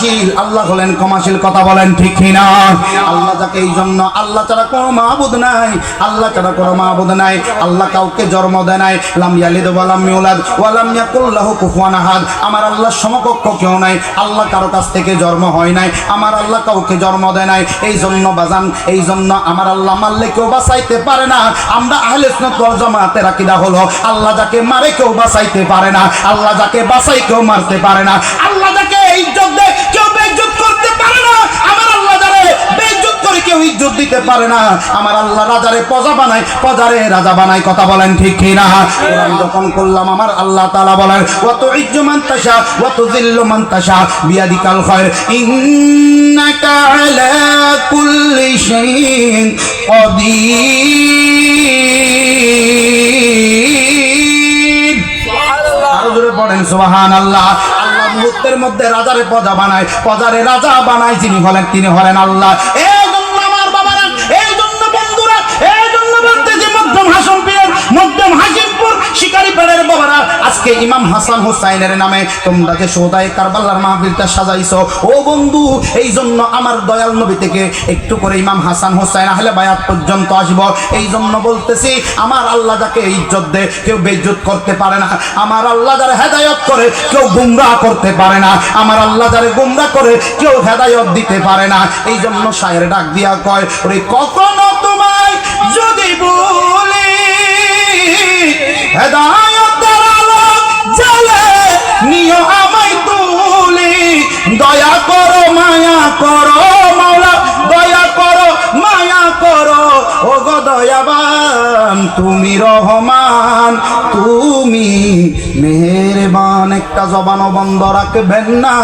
ক্ষমাশীল, আল্লাহ হলেন ক্ষমাশীল। কথা বলেন ঠিক কিনা? আল্লাহ যাকে, এই জন্য আল্লাহ ছাড়া কোনো মাবুদ নাই, আল্লাহ ছাড়া কোনো মাবুদ নাই। আল্লাহ কাউকে জন্ম দেয় নাই, লাম ইয়ালিদ ওয়া লাম ইউলাদ ওয়া লাম ইয়াকুল লাহু কুফুয়ান আহাদ। আমার আল্লাহর সমকক্ষ কেউ নাই, আল্লাহ কারো কাছ থেকে জন্ম হয় নাই, আমার আল্লাহ কাউকে জন্ম দেয় নাই। এই জন্য বাজান, এই জন্য আমার আল্লাহ মারলে কেউ বাঁচাইতে পারে না। আমরা আহলে সুন্নাত ওয়াল জামাতের আকীদা হলো আল্লাহ যাকে মারে কেউ বাঁচাইতে পারে না, আল্লাহ যাকে বাঁচাই কেউ মারতে পারে না, আল্লাহ যাকে ইজ্জত দেয় কেউ বেইজ্জত করতে পারে না, আমার আল্লাহ যারে বেইজ্জত করে কেউ ইজ্জত দিতে পারে না। আমার আল্লাহ রাজারে প্রজা বানায়, প্রজারে রাজা বানায়। কথা বলেন ঠিক কিনা? কোরআন যখন করলাম আমার আল্লাহ তাআলা বলেন ওয়া তুইজ্জু মান তাশা ওয়া তুযিল্লু মান তাশা বিয়াদিকাল খায়র ইন্নাকা আলা কুল্লি শাইইন কাদির। আরো জোরে পড়েন সুবহানাল্লাহ। আল্লাহ মুহূর্তের মধ্যে রাজারে প্রজা বানায়, প্রজারে রাজা বানায়, যিনি হলেন তিনি হলেন আল্লাহ। এই জন্য আমার বাবারা, এই জন্য বন্ধুরা, এই জন্য বলতে যে মধ্যম হাসিমপুর, মধ্যম হাসিমপুর শিকারীপাড়ার বাবারা, আজকে ইমাম হাসান হুসাইনের নামে তোমরা যে সোদাই কারবালার মাহফিলটা সাজাইছো, ও বন্ধু, এই জন্য আমার দয়াল নবী থেকে একটু করে ইমাম হাসান হুসাইন আহলে বায়াত পর্যন্ত আসব। এই জন্য বলতেছি আমার আল্লাহ যাকে ইজ্জত দেয় কেউ বেইজ্জত করতে পারে না, আমার আল্লাহ যারা হেদায়েত করে কেউ গুমরাহ করতে পারে না, আমার আল্লাহ যারা গুমরাহ করে কেউ হেদায়েত দিতে পারে না। এই জন্য শায়ের ডাক দিয়া কয়, ওরে কখনো তোমায় যদি বলি হেদায়েতের আলো জ্বালে নিও আমায় তুলি, দয়া করো মায়া করো মাওলা, দয়া করো মায়া করো ও গো দয়াবান, তুমি রহমান, তুমি মেহেরবান। একটা জবানও বন্ধ রাখবেন না,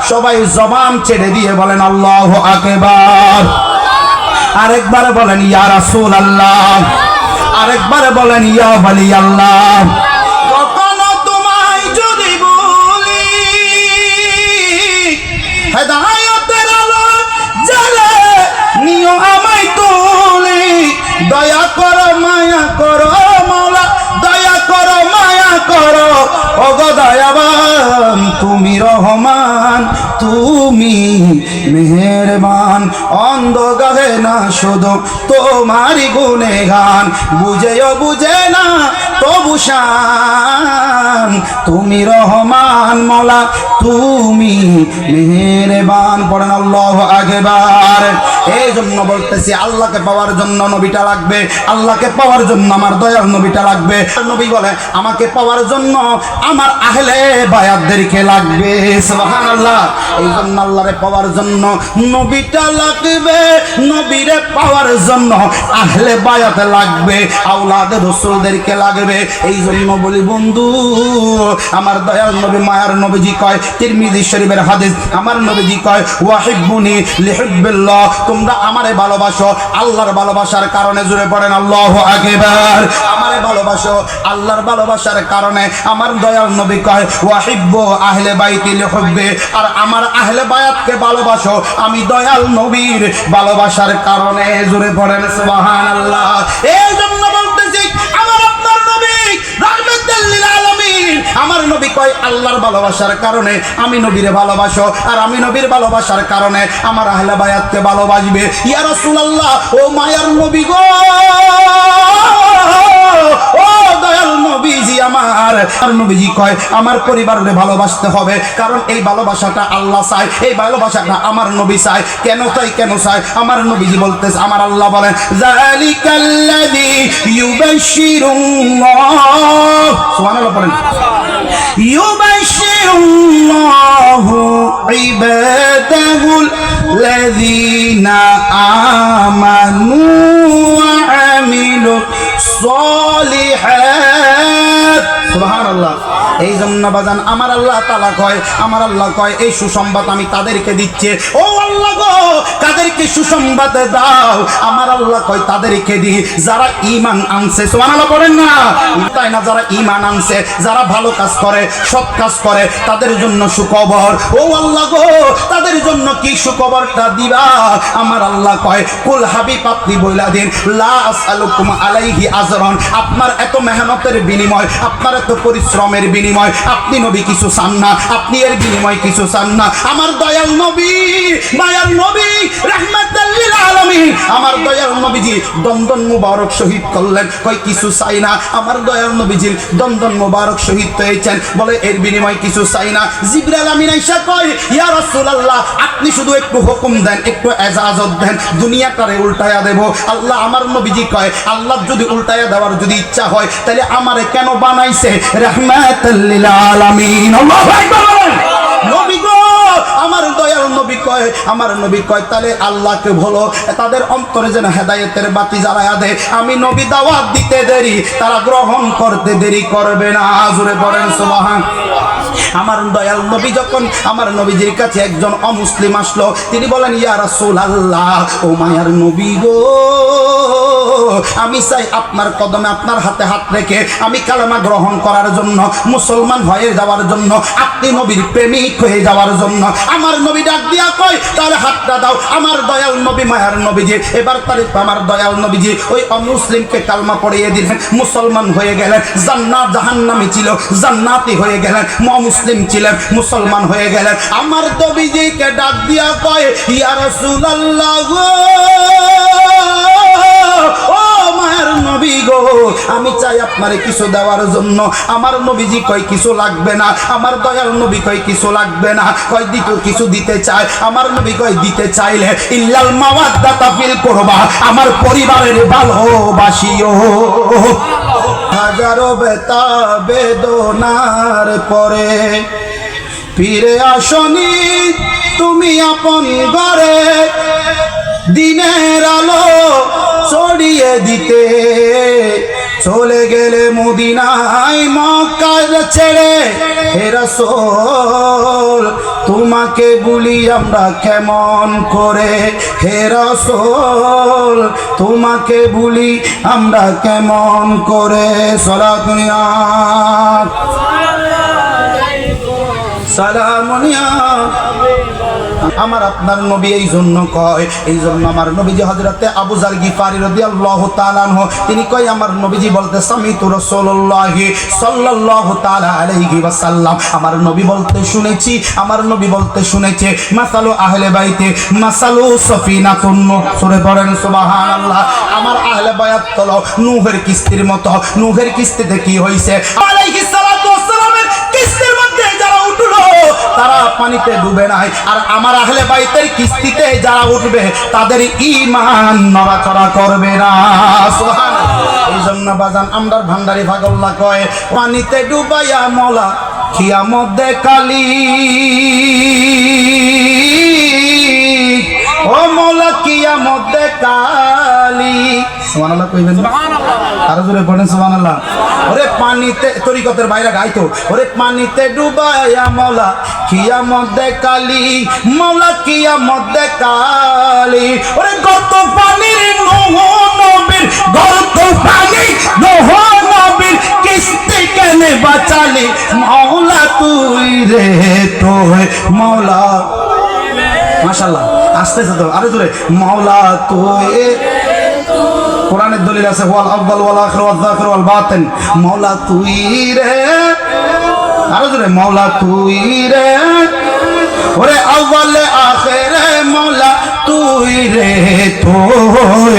সবাই জবান ছেড়ে দিয়ে বলেন আল্লাহু আকবার। আরেকবার বলেন ইয়া রাসূলুল্লাহ, আরেকবার বলেন ইয়া ওয়ালি আল্লাহ। কখনো তোমায় যদি বলি হেদায়েতের আলো জ্বালে নিও আমায় তুলি, দয়া করো মায়া করো মাওলা, দয়া করো মায়া করো ও গো দয়াবান, তুমি রহমান, তুমি মেহেরবান। অন্ধ গাহে না শুধু তোমারই গুণগান, বুঝেও বুঝে না তবু শান, তুমি রহমান মওলা, তুমি মেহেরবান। পড়েন আল্লাহু আকবার। এই জন্য বলতেছি আল্লাহকে পাওয়ার জন্য নবীটা লাগবে, আল্লাহকে পাওয়ার জন্য আমার দয়াল নবীটা লাগবে। নবী বলে আমাকে পাওয়ার জন্য আমার আহলে বায়াতদেরকে লাগবে। সুবহানাল্লাহ। এই জন্য আল্লাহরে পাওয়ার জন্য নবীটা লাগবে, নবীরে পাওয়ার জন্য আহলে বায়াত লাগবে, আওলাদে রাসূলদেরকে লাগবে। এই জন্য বলি বন্ধু, আমার দয়াল নবী মায়ার নবীজি কয়, তিরমিজি শরীফের হাদিস, আমার নবীজি কয় ওয়াহিব্বুনি লিহুব্বিল্লাহ, তোমরা আমারে ভালোবাসো আল্লাহর ভালোবাসার কারণে। জোরে পড়েন আল্লাহু আকবার। আমারে ভালোবাসো আল্লাহর ভালোবাসার কারণে। আমার দয়াল নবী কয় ওয়াহিব্বু আহলে বাইতি লিহুব্বি, আর আমার আহলে বায়াতকে ভালোবাসো আমি দয়াল নবীর ভালোবাসার কারণে। জোরে পড়েন সুবহানাল্লাহ। এই জন্য বলতেছি আমার আপনার নবী রাহমাতুল লিল আলামিন, আমার নবী কয় আল্লাহর ভালোবাসার কারণে আমি নবীরে ভালোবাসো, আর আমি নবীর ভালোবাসার কারণে আমার আহলে বায়াতকে ভালোবাসবে। ইয়া রাসূলুল্লাহ, ও মায়ার নবী গো, ও দয়াল নবীজি আমার। আর নবীজি কয় আমার পরিবারকে ভালোবাসতে হবে, কারণ এই ভালোবাসাটা আল্লাহ চায়, এই ভালোবাসাটা আমার নবী চায়। কেন চাই, কেন চায়? আমার নবীজি বলতেছে, আমার আল্লাহ বলেন যালিকাল্লাযী ইউবাশশিরুল্লাহ, সুবহানাল্লাহ পড়েন, ইউবাশশিরুল্লাহু ইবাদাহুল লাযীনা আমানু ওয়া আমিলুস সালিহাত। সুবহানাল্লাহ। এই জন্য বাজান আমার আল্লাহ তাআলা কয়, আমার আল্লাহ কয় এই সুসংবাদ আমি তাদেরকে দিচ্ছি। ও আল্লাহ গো, কাদেরকে সুসংবাদ দাও? আমার আল্লাহ কয় তাদেরকে দি যারা ঈমান আনছে। সুবহানাল্লাহ পড়েন না, তাই না? যারা ঈমান আনছে, যারা ভালো কাজ করে, সৎ কাজ করে, তাদের জন্য সুখবর। ও আল্লাহ গো, তাদের জন্য কি সুখবরটা দিবা? আমার আল্লাহ কয় কুল হাবিব আপনি বইলা দিন লা আসআলুকুম আলাইহি আজরান, আপনার এত মেহনতের বিনিময়, আপনার এত পরিশ্রমের বিনিময় বিনিময় আপনি নবী কিছু চান না, আপনি এর বিনিময় কিছু চান না। আমার দয়াল নবী, মায়ার নবী, রাহমাতাল লিল আলামিন, আমার দয়াল নবীজি দন্দন মুবারক শহীদ করলেন, কয় কিছু চাই না। আমার দয়াল নবীজির দন্দন মুবারক শহীদ হয়েছেন, বলে এর বিনিময় কিছু চাই না। জিবরাইল আমিন আইসা কয়, ইয়া রাসূলুল্লাহ, আপনি শুধু একটু হুকুম দেন, একটু ইজাজত দেন, দুনিয়াটারে উল্টায়া দেব। আল্লাহ, আমার নবীজি কয়, আল্লাহ যদি উল্টায়া দেওয়ার যদি ইচ্ছা হয়, তাহলে আমারে কেন বানাইছে রাহমাতাল লিল আলামিন। আল্লাহু আকবার। নবী গো, আমার দয়াল নবী কয়, আমার নবী কয়, তাহলে আল্লাহকে বলো তাদের অন্তরে যেন হেদায়েতের বাতি জ্বালায়া দেয়। আমি নবী দাওয়াত দিতে দেরি, তারা গ্রহণ করতে দেরি করবে না। জোরে পড়েন সুবহান। আমার দয়াল নবী যখন আমার নবীজির কাছে একজন অমুসলিম আসলো, তিনি বলেন, ইয়া রাসূলুল্লাহ, ও মায়ার নবী গো, আমি চাই আপনার কদমে, আপনার হাতে হাত রেখে আমি কালেমা গ্রহণ করার জন্য, মুসলমান হয়ে যাওয়ার জন্য, আপনি নবীর প্রেমিক হয়ে যাওয়ার জন্য। আমার নবী ডাক দিয়া কয়, তাহলে হাতটা দাও। আমার দয়াল নবী, মায়ার নবীজি, এবার তাহলে আমার দয়াল নবীজি ওই অমুসলিমকে কালমা পড়িয়ে দিলেন, মুসলমান হয়ে গেলেন। জান্নাত জাহান্নামী ছিল, জান্নাতি হয়ে গেলেন। মুসলিম ছিলেন, মুসলমান হয়ে গেলেন। আমার নবীজিকে ডাক দিয়া কয়, ইয়া রাসূলুল্লাহ গো, ও মায়ের নবী গো, আমি চাই আপনারে কিছু দেওয়ার জন্য। আমার নবীজি কয়, কিছু লাগবে না। আমার দয়াল নবী কয়, কিছু লাগবে না। কয়, দিতে কিছু দিতে চায়। আমার নবী কয়, দিতে চাইলে ইল্লাল মাওয়াদ্দাতা ফিল কুরবা, আমার পরিবারের ভালোবাসিও। হাজারো বেতা বেদনার পরে ফিরে আসনি তুমি আপন ঘরে, দিনের আলো ছড়িয়ে দিতে চলে গেলে মদিনায় মক্কা ছেড়ে। হে রাসূল, তোমাকে বলি আমরা কেমন করে, হে রাসূল, তোমাকে বলি আমরা কেমন করে। সালাতুনিয়া সালামুনিয়া। আমার আপনার নবী এই জন্য কয়, এই জন্য আমার নবীজি হযরতে আবু যার গিফারি রাদিয়াল্লাহু তাআলা আনহু, তিনি কয়, আমার নবীজি বলতে, সামিতু রাসূলুল্লাহি সাল্লাল্লাহু তাআলা আলাইহি ওয়াসাল্লাম, আমার নবী বলতে শুনেছি, আমার নবী বলতে শুনেছে, মাসালু আহলে বাইতে মাসালু সফিনাতুন নূহ। সূরা পড়েন সুবহানাল্লাহ। আমার আহলে বায়াত হলো নূহের কিস্তির মতো। নূহের কিস্তিতে কি হইছে? আলাইহিস সালাতু ওয়াসসালামের কিস্তির মধ্যে যারা উঠলো তারা পানিতে ডুবে নাই, আর আমার আহলে বাইতের কিস্তিতে যারা উঠবে তাদের ঈমান নড়াচড়া করবে না। সুবহানাল্লাহ। এই জন্য বাজান আমরার ভান্ডারি ভাগল্লা কয়, পানিতে ডুবাইয়া মওলা কিয়ামত দেখালি, ও মওলা কিয়ামত দেখালি। সুবহানাল্লাহ কইবেন না? আরো জোরে পড়েন সুবহানাল্লাহ। ওরে পানিতে, তরিকতের বাইরে গাইতো, ওরে পানিতে ডুবাইয়া মওলা কিয়ামত দেখালি, মওলা কিয়ামত দেখালি। ওরে গর্ত পানির নূহ নবীর, গর্ত পানি নূহ নবীর কিস্তি কেনে বাঁচালি, মওলা তুই রে তুই, মওলা। মাশাআল্লাহ, আসতেছে তো, আরো জোরে, মওলা তুই। কোরআনের দলিল আছে, ওয়াল আউয়াল ওয়াল আখির ওয়াল যাকির ওয়াল বাতিন, মওলা তুই রে। আরো জোরে, মওলা তুই রে। ওরে আউয়ালে আখিরে মওলা তুই রে তুই,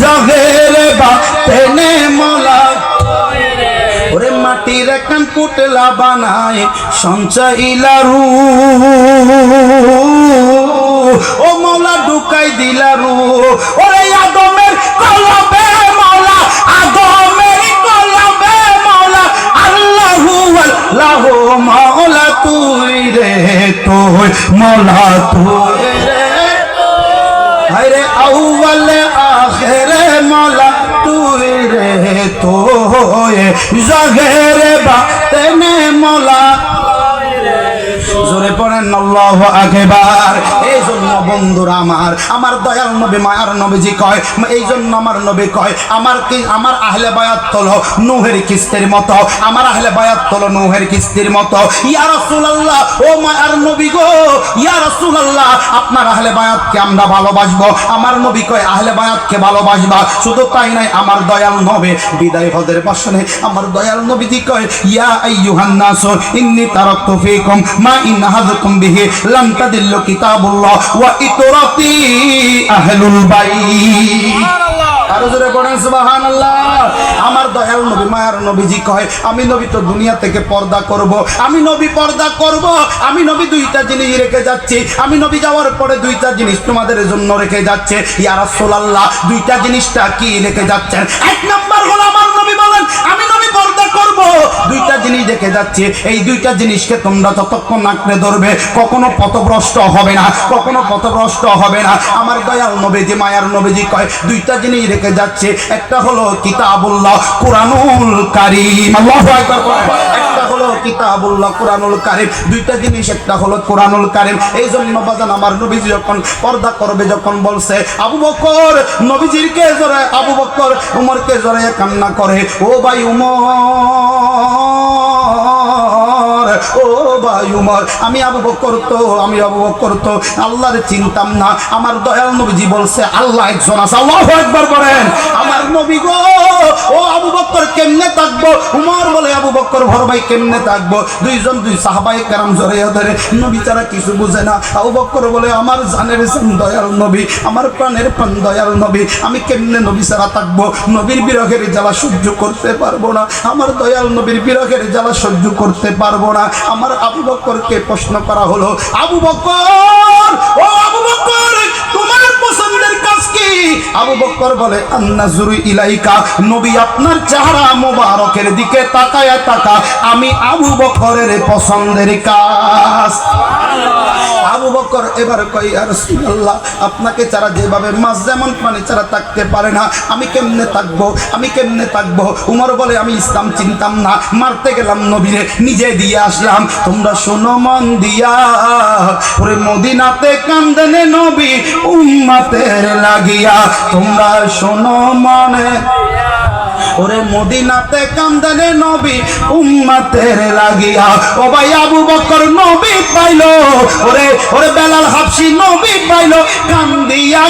জাহিরে বাতিনে মওলা। ওরে মাটির কান পুতলা বানায় সঞ্চাইলা রু, ও মওলা ঢুকাই দিলা রু। ওরে আদমের কলবে মওলা, আদমের কলবে মওলা, আল্লাহু আল্লাহু মওলা তুই রে তুই, মওলা তুই রে। হায়রে আউয়ালে আখিরে মওলা তুই রে তুই, জাহিরে বাতিনে মওলা। জোরে পড়ে বলেন আল্লাহু আকবার। এই জন্য বন্ধুরা আমার দয়াল নবী মায়ার নবীজি কয়, এই জন্য আমার নবী কয় আমার আহলে বায়াত হলো নূহের কিস্তির মতো, আমার আহলে বায়াত হলো নূহের কিস্তির মতো। ইয়া রাসূলুল্লাহ, ও মায়ার নবী গো, ইয়া রাসূলুল্লাহ, আপনার আহলে বায়াতকে আমরা ভালোবাসবো। আমার নবী কয় আহলে বায়াতকে ভালোবাসবা। শুধু তাই নাই, আমার দয়াল নবী বিদায় হজের ভাষণে আমার দয়াল নবীজি কয়, ইয়া আইয়ুহান নাস ইন্নী তারাকতু ফীকুম মা ইন হাযাতুম বিহি লান তাদিল্লু কিতাবুল্লাহ ওয়া ইতরাতি আহলুল বাইত। আরো জোরে পড়েন সুবহানাল্লাহ। আমার দয়াল নবী মায়ার নবীজি কয়, আমি নবী তো দুনিয়া থেকে পর্দা করব, আমি নবী পর্দা করব, আমি নবী দুইটা জিনিস রেখে যাচ্ছি, আমি নবী যাওয়ার পরে দুইটা জিনিস তোমাদের জন্য রেখে যাচ্ছে। ইয়া রাসূলুল্লাহ, দুইটা জিনিসটা কি রেখে যাচ্ছেন? এক নাম্বার হলো আমার নবী বলেন আমি নবী পর্দা করব, দুইটা জিনিস রেখে যাচ্ছে, এই দুইটা জিনিসকে তোমরা ততক্ষণ আঁকড়ে ধরবে, কখনো পথভ্রষ্ট হবে না, কখনো পথভ্রষ্ট হবে না। আমার দয়াল নবীজি মায়ার নবীজি কয় দুইটা জিনিস রেখে যাচ্ছে, একটা হলো কিতাবুল্লাহ কুরআনুল কারীম, আল্লাহু আকবার। একটা হলো কিতাবুল্লাহ কুরআনুল কারীম, দুইটা জিনিস, একটা হলো কুরআনুল কারীম। এই জন্য বাজান আমার নবীজি যখন পর্দা করবে, যখন বলছে আবু বকর, নবীজির কে জোরে আবু বকর উমরকে জোরে কান্না করে, ও ভাই উমর, ও ভাই উমর, আমি আবু বকর তো আল্লাহরে চিনতাম না। আমার দয়াল নবীজি বলছে আল্লাহ একজন আছে, আল্লাহু আকবার বলেন। আমার নবী গো, ও আবু বকর কেমনে থাকবো? উমর বলে আবু বকর ভর ভাই কেমনে থাকবো? দুই সাহাবায়ে কেরাম জড়াইয়া ধরে, নবী তারা কিছু বুঝে না। আবু বকর বলে আমার জানের জান দয়াল নবী, আমার প্রাণের প্রাণ দয়াল নবী, আমি কেমনে নবী ছাড়া থাকবো? নবীর বিরহের জ্বালা সহ্য করতে পারবো না, আমার দয়াল নবীর বিরহের জ্বালা সহ্য করতে পারবো না। আমার আবু বকরকে প্রশ্ন করা হলো, আবু বকর, ও আবু বকর, তোমার পছন্দের কাজ কি? আবু বকর বলে আন্নাজুরু ইলাইকা, নবী আপনার চেহারা মোবারকের দিকে তাকায়া আমি আবু বকরের পছন্দের কাজ। আবু বকর এবার কই ইয়া রাসূলুল্লাহ, আপনাকে ছাড়া যেভাবে মাছ যেমন পানি ছাড়া থাকতে পারে না, আমি কেমনে থাকবো? উমর বলে আমি ইসলাম চিনতাম না, মারতে গেলাম নবীরে, নিজে দিয়ে আসলাম। তোমরা শোনো মন দিয়া, ওরে মদিনাতে কান্দেনে নবী উম্মতের লাগিয়া, তোমরা শোনো মনে, ওরে মদিনাতে কান্দেনে নবী উম্মতের লাগিয়া। ও ভাই আবু বকর নবী পাইলো, ওরে বেলাল হাবশী নবী পাইলো, কান্দিয়া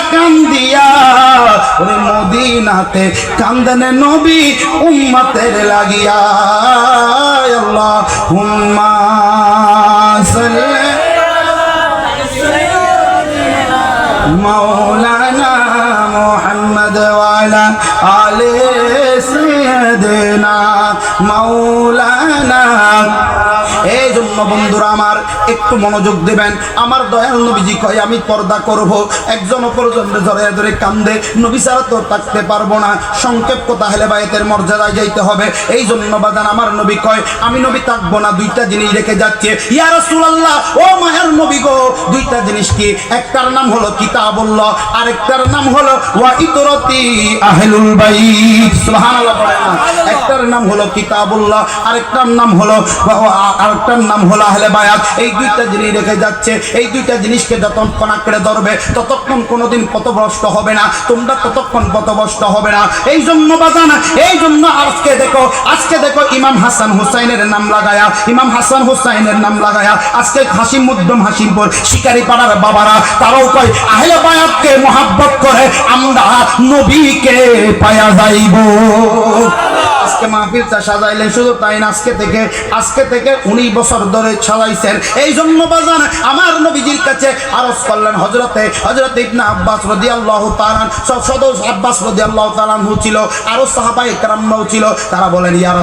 ওরে মদিনাতে কান্দেনে নবী উম্মতের লাগিয়া। আল্লাহুম্মা সাল্লি মাওলানা মুহাম্মদ ওয়া আলা আলি সাইয়্যিদিনা মাওলানা। এই জন্য বন্ধুরা আমার একটু মনোযোগ দেবেন। আমার দয়াল নবীজি কয় আমি পর্দা করব, একজন পর্যন্ত ধরে কান্দে, নবী ছাড়া তো থাকতে পারবো না। সংক্ষেপ কথা, আহলে বায়াতের মর্যাদায় যাইতে হবে। এই জন্য বাদান আমার নবী কয় আমি নবী থাকবো না, দুইটা জিনিস রেখে যাচ্ছে। ইয়া রাসূলুল্লাহ, ও মায়ার নবী গো, দুইটা জিনিস কি? একটার নাম হলো কিতাবুল্লাহ, আরেকটার নাম হলো ওয়া ইতরাতি আহলুল বাইত। সুবহানাল্লাহ বলেন না। একটার নাম হলো কিতাবুল্লাহ, আরেকটার নাম হলো আহলে বায়াত। এই দুইটা জিনিস রেখে যাচ্ছে, এই দুইটা জিনিসকে যতক্ষণ আঁকড়ে ধরবে ততক্ষণ কোনোদিন পথভ্রষ্ট হবে না, তোমরা ততক্ষণ পথভ্রষ্ট হবে না। এই জন্য বাজানা, এই জন্য আজকে দেখো ইমাম হাসান হুসাইনের নাম লাগায়া আজকে হাসিমপুর শিকারি পাড়ার বাবারা তারাও কয় আহলে বায়াতকে মহব্বত করে আমরা নবীকে পায়া যাইব। আজকে মাহফিলটা সাজাইলেন, শুধু তাই না, আজকে থেকে 19 বছর ধরে সাজাইছেন। এই জন্য বাজান আমার নবীজির কাছে আরজ করলেন। হযরতে ইবনে আব্বাস রাদিয়াল্লাহু তাআলা, আব্বাস রাদিয়াল্লাহু তাআলা ছিল, আরো সাহাবায়ে কেরামরাও ছিল। তারা বলেন ইয়া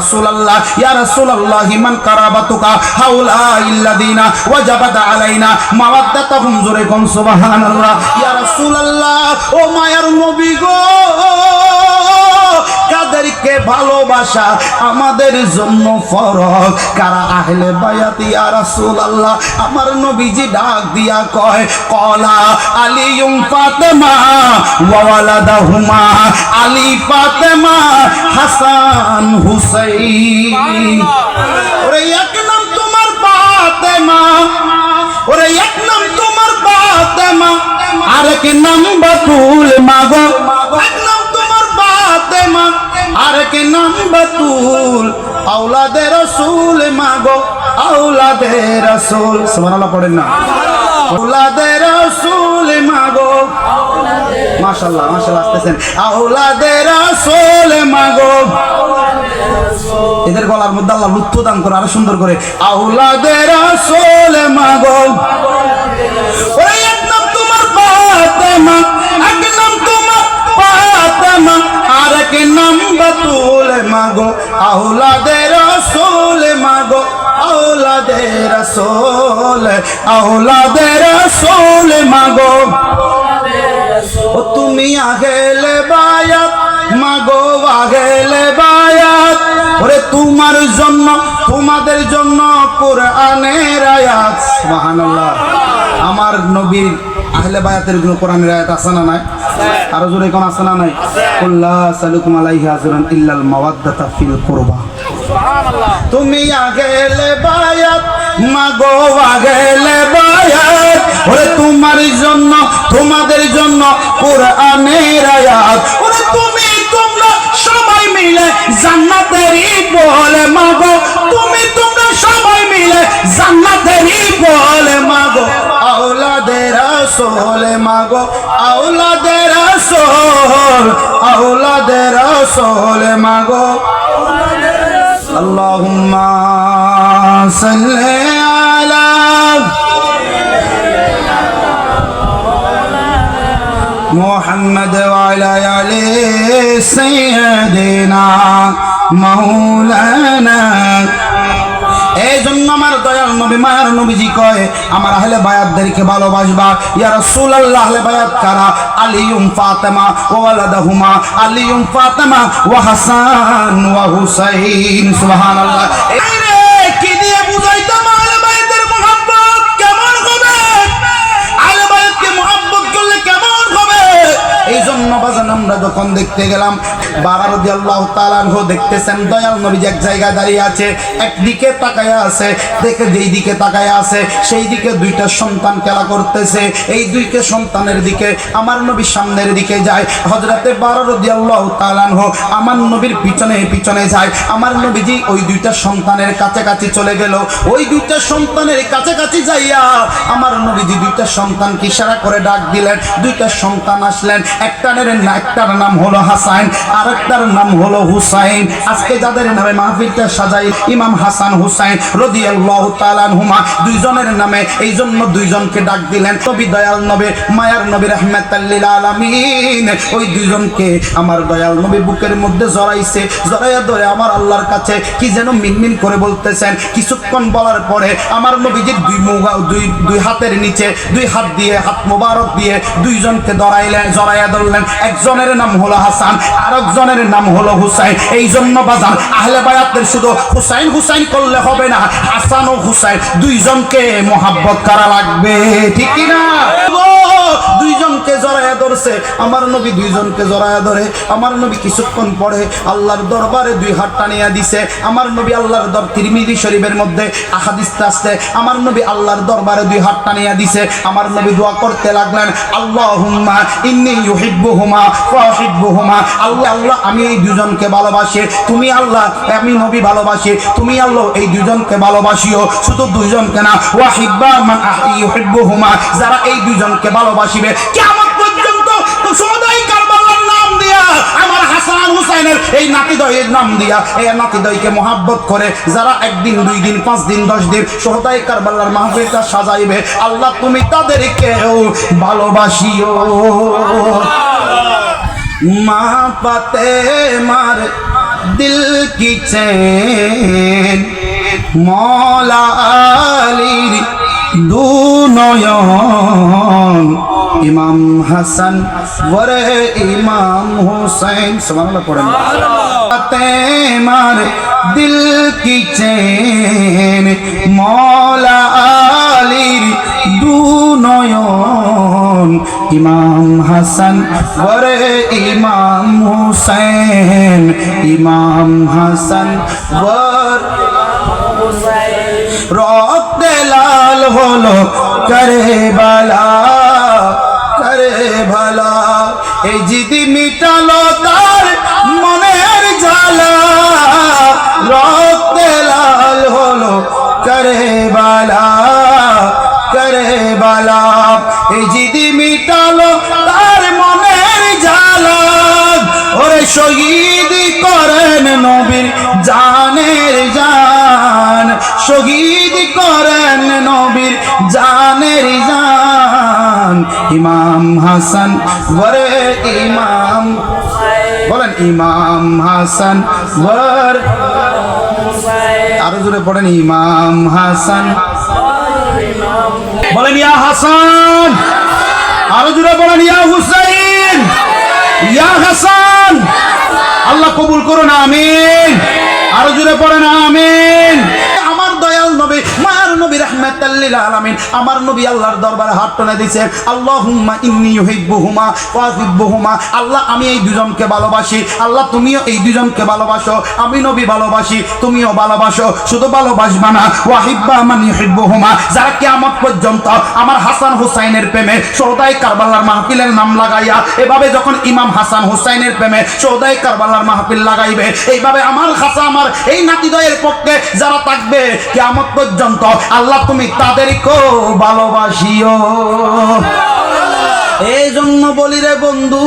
রাসূলুল্লাহ মান কারাবাতুকা হাউলা ইল্লাযিনা ওয়াজাবাত আলাইনা মাওয়াদ্দাতুহুম, জোরে কোন সুবহানাল্লাহ। ইয়া রাসূলুল্লাহ, ও মায়ার নবী গো, কাদেরকে ভালোবাসা আমাদের জন্য ফরজ, কারা আহলে বায়াত ইয়া রাসূলুল্লাহ। আমার নবীজি ডাক দিয়া কয় কলা আলিয়ুম ফাতেমা ওয়া ওয়ালাদাহুমা, আলী ফাতেমা হাসান হুসাইন। ওরে এক নাম তোমার ফাতেমা, ওরে বাতুল মাগো, এক নাম তোমার ফাতেমা আর এক নাম বাতুল, আওলাদে রাসূল মাগো, আওলাদে রাসূল। সুবহানাল্লাহ পড়েন না, আওলাদে রাসূল মাগো, মাশাআল্লাহ মাশাআল্লাহ আসতেছেন, আওলাদে রাসূল মাগো। এদের গলার মধ্যে আল্লাহ লুৎফ দান করে আরো সুন্দর করে, আওলাদে রাসূল মাগো। ওই এক নাম তোমার ফাতেমা, এক নাম তোমার ফাতেমা আর এক নাম বাতুল মাগো, আওলাদে রাসূল মাগো, আওলাদে রাসূল, আওলাদে রাসূল মাগো। ও তুমি আগেলে বায়াত মাগো, আগেলে বায়াত, ওরে তোমার জন্য তোমাদের জন্য কোরআনের আয়াত। সুবহানাল্লাহ। আমার নবীর আহলে বায়াতের জন্য কোরআনের আয়াত আছে না নাই? আরো জোরে কোন আছে না নাই? কুল্লা সালুকুম আলাইহি আজরান ইল্লাল মাওয়াদ্দাতা ফিল কুরবা। তুমি আগেলে বায়াত মাগো, আগেলে বায়াত, ওরে তোমার জন্য তোমাদের জন্য কোরআনের আয়াত, ওরে তুমি তোমরা সবাই মিলে জান্নাতেরই বলে মাগো, তুমি তোমরা সবাই মিলে জান্নাতেরই বলে মাগো, আওলাদে রাসূল মাগো, আওলাদে রাসূল, আওলাদে রাসূল মাগো। আল্লাহুম্মা সাল্লি আলা মুহাম্মদ ওয়া আলা আলি সাইয়্যিদিনা মাওলানা। এই জন্য আমার দয়াল নবী মায়ার নবীজি কয়, আমার আহলে বায়াতদেরকে ভালোবাসবা। ইয়া রাসূলুল্লাহ, আহলে বায়াত কারা? আলিউম ফাতেমা ওয়া ওয়ালাদহুমা, আলিউম ফাতেমা ওয়া হাসান ওয়া হুসাইন। সুবহানাল্লাহ। এই রে কি দিয়ে বুঝাইতাম আহলে বায়াতের মুহাব্বত কেমন হবে, আহলে বায়াতকে মুহাব্বত করলে কেমন হবে। এই জন্য বাজান আমরা যখন দেখতে গেলাম, বারা রাদিয়াল্লাহু তাআলা আনহু দেখতেছেন দয়াল নবীজি এক জায়গায় দাঁড়িয়ে আছে, একদিকে তাকায়া আছে, দেখে যেই দিকে তাকায়া আছে সেই দিকে দুইটা সন্তান খেলা করতেছে। এই দুইটা সন্তানের দিকে আমার নবী সামনের দিকে যায়, হযরতে বারা রাদিয়াল্লাহু তাআলা আনহু আমার নবীর পিছনে পিছনে যায়। আমার নবীজি ওই দুইটা সন্তানের কাছাকাছি চলে গেল, ওই দুইটা সন্তানের কাছাকাছি যাইয়া আমার নবীজি দুইটা সন্তানকে ইশারা করে ডাক দিলেন। দুইটা সন্তান আসলেন, একটার নাম হলো হাসান, আরেকটার নাম হলো হুসাইন। আজকে যাদের নামে মাহফিলটা সাজাই, ইমাম হাসান হুসাইন রাদিয়াল্লাহু তাআলা আনহুমা, দুইজনের নামে, এই জন্য দুইজনকে ডাক দিলেন। নবী দয়াল নবী মায়ার নবী রাহমাতাল লিল আলামিন, ওই দুইজনকে আমার দয়াল নবী বুকের মধ্যে জড়াইছে, জড়াইয়া ধরে আমার আল্লাহর কাছে কি যেন মিনমিন করে বলতেছেন। কিছুক্ষণ বলার পরে আমার নবীজির দুই হাতের নিচে দুই হাত দিয়ে, হাত মোবারক দিয়ে দুইজনকে জড়াইয়া ধরলেন। একজনের নাম হলো হাসান, আরেকজনের নাম হলো হুসাইন। এই জন্য বাজান আহলে বায়াতের শুধু হুসাইন হুসাইন করলে হবে না, হাসান ও হুসাইন দুইজনকে মোহাব্বত করা লাগবে, ঠিক কি না? দুইজনকে জড়াইয়া ধরছে আমার নবী, দুইজনকে জড়াইয়া ধরে আমার নবী কিছুক্ষণ পরে আল্লাহর দরবারে দুই হাত টানিয়া দিছে। আমার নবী আল্লাহর তিরমিজি শরীফের মধ্যে হাদিসটা আসছে, আমার নবী আল্লাহর দরবারে দুই হাত টানিয়া দিছে। আমার নবী দোয়া করতে লাগলেন, আল্লাহুম্মা ইন্নী ইউহিব্বুহুমা ওয়া উহিব্বুহুমা। আল্লাহ আল্লাহ আমি এই দুজনকে ভালোবাসি, তুমি আল্লাহ আমি নবী ভালোবাসি, তুমি আল্লাহ এই দুজনকে ভালোবাসিও। শুধু দুইজনকে না, ওয়াহিব্বা মান ইউহিব্বুহুমা, যারা এই দুজনকে ভালোবাসিবে কিয়ামত পর্যন্ত সমুদায় কারবালার নাম দিয়া, আমার হাসান হুসাইনের এই নাতিদ্বয়ের নাম দিয়া, এই নাতিদ্বয়কে মোহাব্বত করে যারা একদিন, দুই দিন, 5 দিন, 10 দিন সমুদায় কারবালার মাহফিলটা সাজাইবে, আল্লাহ তুমি তাদেরকেও ভালোবাসিও। মা পাতে মার দিল কি চেন, মৌলা আলীর দু নয়ন, ইমাম হাসান ওরে ইমাম হুসাইন। সুবহানাল্লাহ পড়েন। পাতে মার দিল কি চেন, মৌলা আলীর দু নয়ন, ইমাম হাসান ওরে ইমাম হুসাইন, ইমাম হাসান ওর রক্তে লাল হলো করে বালা, করে ভালা। এই জিদি মিটালো তার মনের জ্বালা রক্তে লাল হলো কারবালা কারবালা এই জিদি মিটালো তার মনের জ্বালা ওরে শহীদ করেন নবীর জানের জান শহীদ করেন নবীর জানের জান ইমাম হাসান ওরে ইমাম বলেন ইমাম হাসান ওর আরো জোরে পড়েন ইমাম হাসান বলেন ইয়া হাসান আরো জোরে বলেন ইয়া হুসাইন ইয়া হাসান আল্লাহ কবুল করুন আমিন আরো জোরে পড়েন আমিন আমার দয়াল নবী মায়ার নবী রাহমাতাল লিল আলামিন আমার নবী আল্লাহর দরবারে হাত তুলে দিয়েছে আল্লাহুম্মা ইন্নী ইউহিব্বুহুমা ওয়া উহিব্বুহুমা আল্লাহ আমি এই দুজনকে ভালোবাসি আল্লাহ তুমিও এই দুজনকে ভালোবাসো আমি নবী ভালোবাসি তুমিও ভালোবাসো শুধু ভালোবাসবা না ওয়া হিব্বা মান ইউহিব্বুহুমা যারা কিয়ামত পর্যন্ত আমার হাসান হুসাইনের প্রেমে শোহদায়ে কারবালার মাহফিলের নাম লাগাইয়া এভাবে যখন ইমাম হাসান হুসাইনের প্রেমে শোহদায়ে কারবালার মাহফিল লাগাইবে এইভাবে আমার হাসান আমার এই নাতিদয়ের পক্ষে যারা থাকবে কিয়ামত পর্যন্ত আল্লাহ তুমি তাদেরকেও ভালোবাসিও এই জন্য বলি রে বন্ধু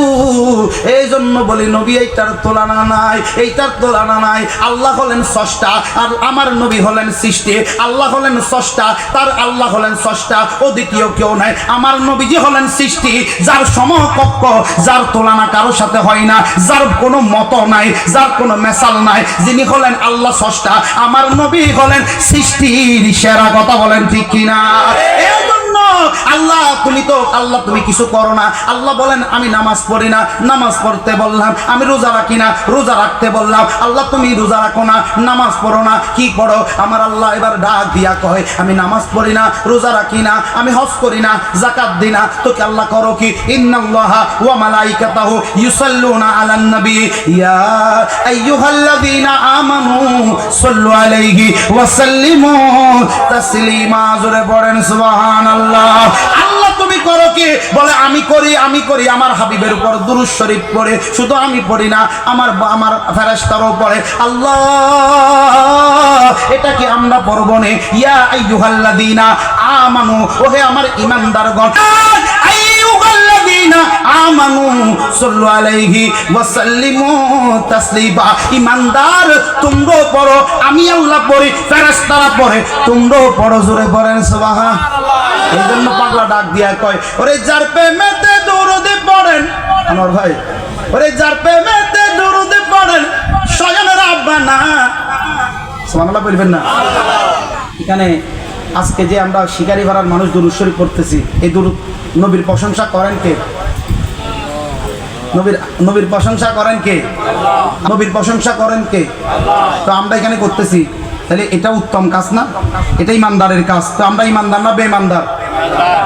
এই জন্য বলি নবী এইটার তুলনা নাই এইটার তুলনা নাই আল্লাহ হলেন স্রষ্টা আর আমার নবী হলেন সৃষ্টি আল্লাহ হলেন স্রষ্টা তার আল্লাহ হলেন স্রষ্টা ও দ্বিতীয় কেউ নাই আমার নবীজি হলেন সৃষ্টি যার সমকক্ষ যার তুলনা কারোর সাথে হয় না যার কোনো মত নাই যার কোনো মেসাল নাই যিনি হলেন আল্লাহ স্রষ্টা আমার নবী হলেন সৃষ্টির সেরা কথা বলেন ঠিক কিনা আল্লাহ তুমি কিছু করো না আল্লাহ বলেন আমি নামাজ পড়ি না নামাজ পড়তে বললাম আমি রোজা রাখি না রোজা রাখতে বললাম আল্লাহ তুমি রোজা রাখো না নামাজ পড়ো না কি করো আমার আল্লাহ এবার ডাক দিয়া কয় আমি নামাজ পড়ি না রোজা রাখি না আমি হজ করি না যাকাত দিই না তোকে আল্লাহ করো কি ইন্নাল্লাহা ওয়া মালাইকাতাহু ইউসাল্লুনা আলান নবী ইয়া আইয়ুহাল্লাযীনা আমানু সাল্লু আলাইহি ওয়া সাল্লিমু তাসলিমা জোরে পড়েন সুবহানাল্লাহ আল্লাহ তুমি করো কি বলে আমি করি আমার হাবিবের উপর দুরূদ শরীফ পড়ে শুধু আমি পড়ি না আমার ফেরেশতারাও পড়ে আল্লাহ এটা কি আমরা পড়ব না ইয়া আইয়ুহাল্লাযীনা আমানু ওহে আমার ঈমানদারগণ আইয়ুহাল্লাযীনা আমানু সাল্লু আলাইহি ওয়া সাল্লিমু তাসলিমা ঈমানদার তোমরাও পড়ো আমি আল্লাহ পড়ি ফেরেশতারা পড়ে তোমরাও পড়ো জোরে পড়েন সুবহানাল্লাহ এই জন্য পাগলা ডাক দিয়া কয় ওরে যার প্রেমেতে দরুদ পড়েন আমার ভাই ওরে যার প্রেমেতে দরুদ পড়েন স্বয়ং রাব্বানা সুবহানাল্লাহ বলবেন না এখানে আজকে যে আমরা শিকারি ভাড়ার মানুষ দরুদ শরীফ পড়তেছি এই দরুদ নবীর প্রশংসা করেন কে নবীর প্রশংসা করেন কে নবীর প্রশংসা করেন কে তো আমরা এখানে করতেছি তাহলে এটা উত্তম কাজ না এটা ইমানদারের কাজ তো আমরা ইমানদার না বেঈমানদার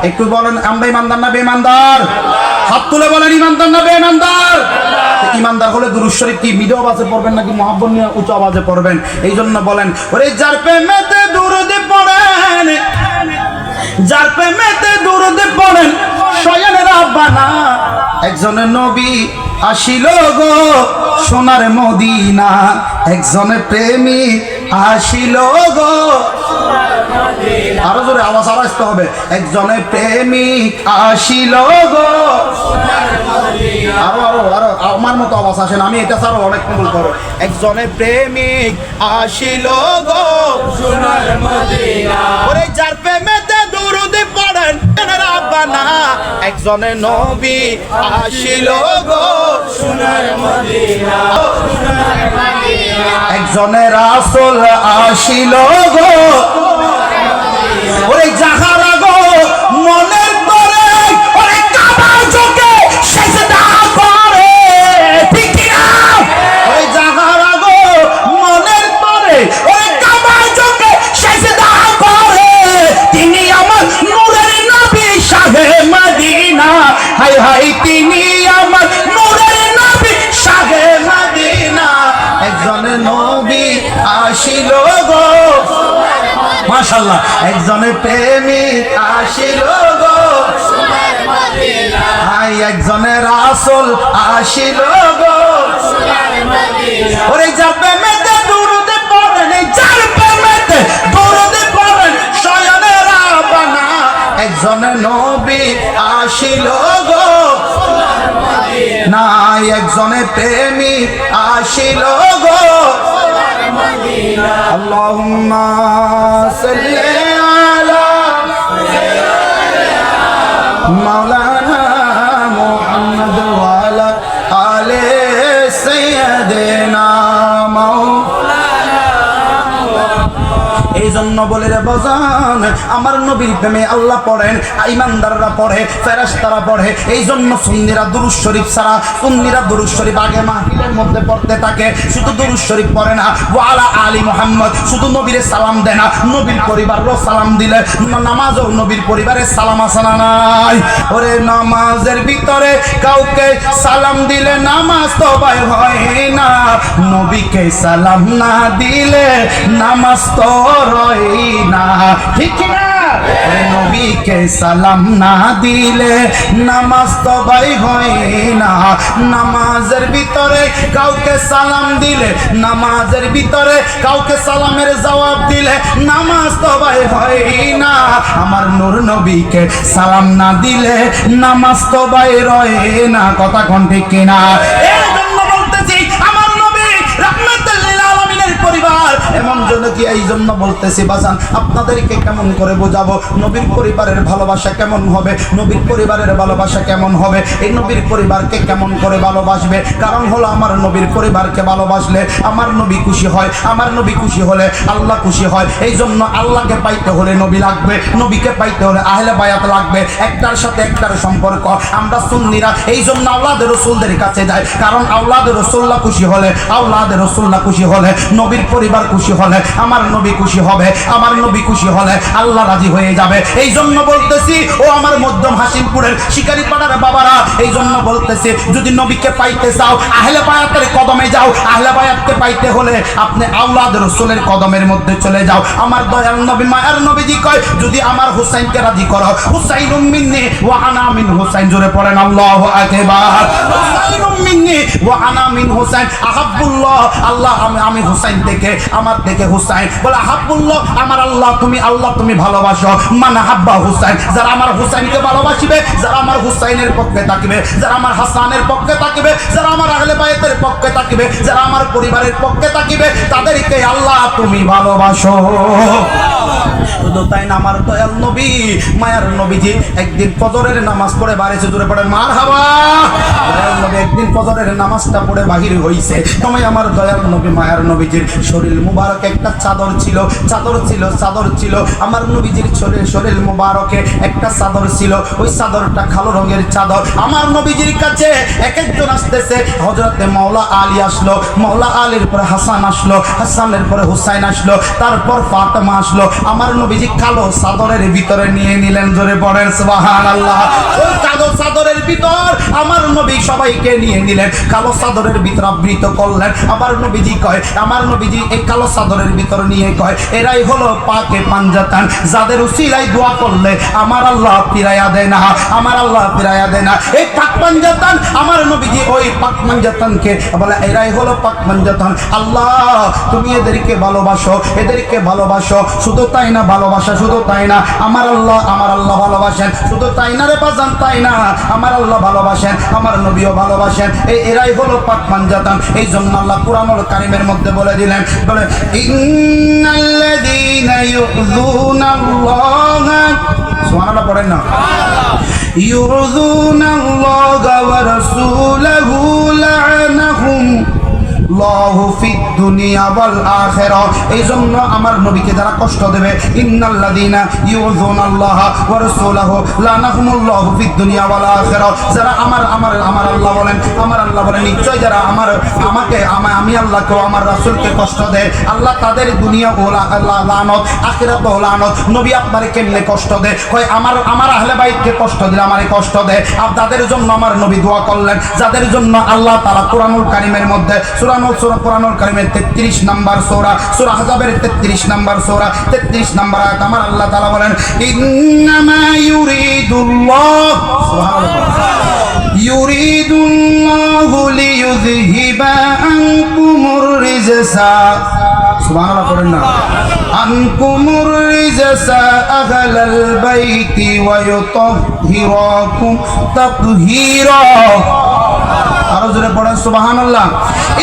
একটু বলেন আমরা ইমানদার না বেঈমানদার হাত তুলে বলেন ইমানদার না বেঈমানদার ইমানদার হলে দুরূদ শরীফ কি মিডিয়া আওয়াজে পড়বেন নাকি মহাব্বত নিয়ে উচ্চ আওয়াজে পড়বেন এই জন্য বলেন ওরে যার প্রেমেতে দরুদ পড়েন যার প্রেমেতে দরুদ পড়েন স্বয়ং রাব্বানা একজনের নবী আসিল গো সোনার মদিনা একজনের প্রেমিক আসিল গো আরো জোরে আওয়াজ আসতে হবে একজনের প্রেমিক আসিল গো আরো আরো আরো আমার মতো আওয়াজ আসেন আমি এটা ছাড়া অনেক কবুল করো একজনের প্রেমিক আসিল গো সোনার মদিনা ওরে যার প্রেমেতে দরুদ পড়েন রাব্বানা একজনের নবী আসিল গো সোনার মদিনা একজনের রাসূল আসিল গো ওরে যাহারা গো মনের তরে ওরে কাবা চোখে সিজদা করে ঠিক না ওরে যাহারা গো মনের তরে ওরে কাবা চোখে সিজদা করে তিনি আমার নূরের নবী শাহে মদিনা হায় হায় তিনি আমার নূরের নবী শাহে মদিনা একজনের নবী আসিল গো মাশাআল্লাহ একজনের প্রেমিক আসিল গো সোনার মদিনা হায় একজনের রাসূল আসিল গো ওরে যার প্রেমেতে দুরুদে পড়েন যার প্রেমেতে দুরুদে পড়েন শয়নে রাব্বানা একজনের নবী আসিল গো না একজনের প্রেমিক আসিল গো আল্লাহুম্মা সাল্লি আলা মাওলানা মুহাম্মদ ওয়া আলা আলি সাইয়্যিদিনা এই জন্য বলে রে বাজান আমার নবীর প্রেমে আল্লাহ পড়েন ঈমানদাররা পড়ে ফেরেশতারা পড়ে এই জন্য সুন্নিরা দুরূদ শরীফ ছাড়া সুন্নিরা দুরূদ শরীফ আগে মাহফিলের মধ্যে পড়তে থাকে শুধু দুরূদ শরীফ পড়ে না ওয়া আলা আলি মুহাম্মদ শুধু নবীর সালাম দেয় না নবীর পরিবারও সালাম দিলে নামাজও নবীর পরিবারের সালাম আছে না নাই ওরে নামাজের ভিতরে কাউকে সালাম দিলে নামাজ তো ভাই হয় না নবীকে সালাম না দিলে নামাজ তো রই না ঠিক না নবীকে সালাম না দিলে নামাজ তো ভাই হয় না নামাজের ভিতরে কাউকে সালাম দিলে নামাজের ভিতরে কাউকে সালামের জবাব দিলে নামাজ তো ভাই হয় না আমার নূর নবীকে সালাম না দিলে নামাজ তো ভাই রয় না কথা কোন ঠিক কিনা এই জন্য বলতেছি আমার নবী রাহমাতুল লিল আলামিনের পরিবার এমন জন্য কি এই জন্য বলতেছি বাজান আপনাদেরকে কেমন করে বোঝাবো নবীর পরিবারের ভালোবাসা কেমন হবে নবীর পরিবারের ভালোবাসা কেমন হবে এই নবীর পরিবারকে কেমন করে ভালোবাসবে কারণ হলো আমার নবীর পরিবারকে ভালোবাসলে আমার নবী খুশি হয় আমার নবী খুশি হলে আল্লাহ খুশি হয় এই জন্য আল্লাহকে পাইতে হলে নবী লাগবে নবীকে পাইতে হলে আহলে বায়াত লাগবে একটার সাথে একটার সম্পর্ক আমরা সুন্নিরা এই জন্য আওলাদে রাসূলদের কাছে যাই কারণ আওলাদে রাসূলুল্লাহ খুশি হলে আওলাদে রাসূলুল্লাহ খুশি হলে নবীর পরিবার খুশি হলে আমার নবী খুশি হবে আমার নবী খুশি হলে আল্লাহ রাজি হয়ে যাবে এই জন্য বলতেছি ও আমার মধ্যম হাসিমপুরের শিকারি পাড়ার বাবারা এই জন্য বলতেছি যদি নবীকে পাইতে চাও আহলে বায়াতের কদমে যাও আহলে বায়াতকে পাইতে হলে আপনি আওলাদ রাসূলের কদমের মধ্যে চলে যাও আমার দয়াল নবী মায়ার নবীজি কয় যদি আমার হুসাইনকে রাজি করো হুসাইনুম মিন্নি ওয়া আনা মিন হুসাইন জোরে পড়েন আল্লাহু আকবার হুসাইনুম মিন্নি ওয়া আনা মিন হুসাইন আহাব্বুল্লাহ আল্লাহ আমি হুসাইন থেকে আমার থেকে হুসাইন বলে আহাব্বুল্লাহ আমার আল্লাহ তুমি ভালোবাসো মান হাব্বা হুসাইন যারা আমার হুসাইনকে ভালোবাসিবে যারা আমার হুসাইনের পক্ষে থাকবে যারা আমার হাসানের পক্ষে থাকবে যারা আমার আহলে বায়াতের পক্ষে থাকবে যারা আমার পরিবারের পক্ষে থাকবে তাদেরকে আল্লাহ তুমি ভালোবাসো শুধু তাই না আমার দয়াল নবী মায়ার নবীজি একদিন ফজরের নামাজ পড়ে বাড়িতে জোরে পড়েন মারহাবা দয়াল নবী একদিন ফজরের নামাজটা পড়ে বাহির হইছে সময় আমার দয়াল নবী মায়ার নবীজির শরীর মুবারক একটা চাদর ছিল আমার নবীজির শরীর মুবারকে একটা চাদর ছিল ওই চাদরটা কালো রঙের চাদর আমার নবীজির কাছে এক একজন আসতেছে হযরতে মাওলা আলী আসলো মাওলা আলীর পরে হাসান আসলো হাসানের পরে হুসাইন আসলো তারপর ফাতেমা আসলো আমার নবীজি কালো চাদরের ভিতরে নিয়ে নিলেন জোরে পড়েন সুবহানাল্লাহ ওই কালো চাদরের ভিতর আমার নবী সবাইকে নিয়ে নিলেন কালো চাদরের ভিতর আবৃত করলেন আমার নবীজি কয় আমার নবীজি এই কালো চাদরের ভিতর নিয়ে কয় এরাই হলো পাকে পাঞ্জাতান যাদের উসিলায় দোয়া করলে আমার আল্লাহ ফিরাইয়া দেয় না আমার আল্লাহ ফিরাইয়া দেয় না এই পাক পাঞ্জাতান আমার নবীজি ওই পাক পাঞ্জাতানকে বলে এরাই হলো পাক পাঞ্জাতান আল্লাহ তুমি এদেরকে ভালোবাসো শুধু তাই না ভালোবাসা শুধু তাই না আমার আল্লাহ ভালোবাসেন শুধু তাই না রে বাজান তাই না আমার আল্লাহ ভালোবাসেন আমার নবীও ভালোবাসেন এরাই হলো পাক পাঞ্জাতান এই জন্য আল্লাহ কুরআনুল কারীমের মধ্যে বলে দিলেন বলে ইন্নাল্লাযীনা ইউযুনাল্লাহা সুবহানাল্লাহ পড়েন না ইউযুনাল্লাহা ওয়া রাসূলাহু লা'নাহুম আল্লাহু ফিদ দুনিয়া ওয়াল আখিরাহ এই জন্য আমার নবীকে যারা কষ্ট দেবে ইন্নাল্লাযীনা ইউযুনাল্লাহা ওয়া রাসূলাহু লানাহুমুল্লাহু ফিদ দুনিয়া ওয়াল আখিরাহ যারা আমার আল্লাহ বলেন নিশ্চয় যারা আমি আল্লাহকে আমার রাসূলকে কষ্ট দেয় আল্লাহ তাদের দুনিয়া ও লানত আখিরাত ও লানত নবী আপনারে কেমনে কষ্ট দেয় কয় আমার আহলে বাইতকে কষ্ট দিলে আমারে কষ্ট দেয় আর তাদের জন্য আমার নবী দোয়া করলেন যাদের জন্য আল্লাহ তাআলা কুরআনুল কারীমের মধ্যে কুরআনুল কারীমের 33 নাম্বার সূরা সূরা আহজাবের 33 নাম্বার সূরা 33 নাম্বার আয়াত আমার আল্লাহ তাআলা বলেন ইন্নামা ইউরিদুল্লাহ সুবহানাল্লাহ রিজসা সুবহানাল্লাহ পড়েন না আনকুমুর রিজসা আহলাল বাইতি ওয়া ইউতাহহিরাকুম তাতহীরা আরো জোরে পড়েন সুবহানাল্লাহ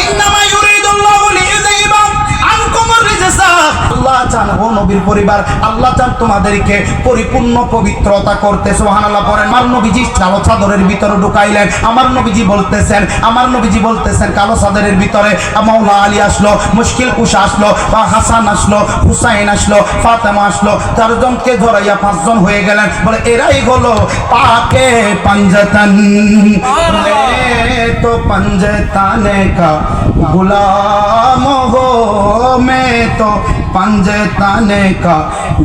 ইন্নামা ইউরিদুল্লাহু লিইউযহিবা আনকুমুর রিজসা আল্লাহ চান ও নবীর পরিবার আল্লাহ চান তোমাদেরকে পরিপূর্ণ পবিত্রতা করতে সুবহানাল্লাহ পড়েন আমার নবীজি কালো চাদরের ভিতরে ঢুকাইলেন আমার নবীজি বলতেছেন কালো চাদরের ভিতরে মাওলা আলী আসলো মুশকিল কুশা আসলো বা হাসান আসলো হুসাইন আসলো ফাতেমা আসলো চারজনকে ধরাইয়া পাঁচজন হয়ে গেলেন বলে এরাই হলো পাকে পাঞ্জাতান তো पंजताने का गुलाम हो मैं तो पंजताने का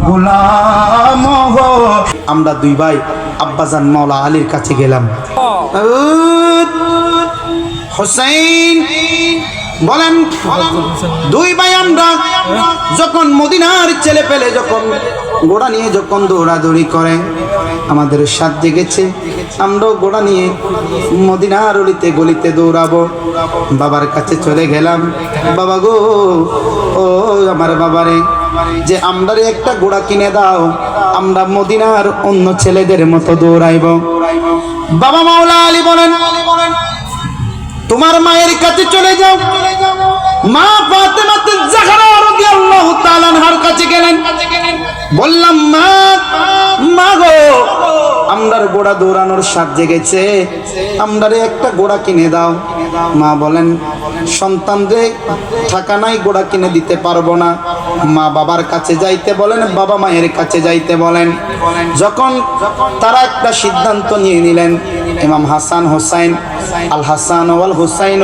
गुलाम हो আমরা দুই ভাই আব্বাজান মাওলা আলীর কাছে গেলাম হুসাইন বলেন দুই ভাই আমরা যখন মদিনার ছেলে পেলে যখন ঘোড়া নিয়ে যখন দৌড়াদৌড়ি করে আমাদের সাথ জেগেছে আমরাও ঘোড়া নিয়ে মদিনার অলিতে গলিতে দৌড়াবো বাবার কাছে চলে গেলাম বাবা গো ও আমার বাবারে যে আমরারে একটা ঘোড়া কিনে দাও আমরা মদিনার অন্য ছেলেদের মতো দৌড়াইব বাবা মাওলা আলী বলেন তোমার মায়ের কাছে চলে যাও মা ফাতেমা জাহরা রাদিয়াল্লাহু তাআলা আনহার কাছে গেলেন বললাম মা গো আমরার ঘোড়া দৌড়ানোর স্বাদ জেগেছে আমরারে একটা ঘোড়া কিনে দাও মা বলেন সন্তানরে টাকা নাই ঘোড়া কিনে দিতে পারবো না মা বাবার কাছে যাইতে বলেন বাবা মায়ের কাছে যাইতে বলেন যখন তারা একটা সিদ্ধান্ত নিয়ে নিলেন ইমাম হাসান হোসাইন আল হাসান ওয়াল হুসাইন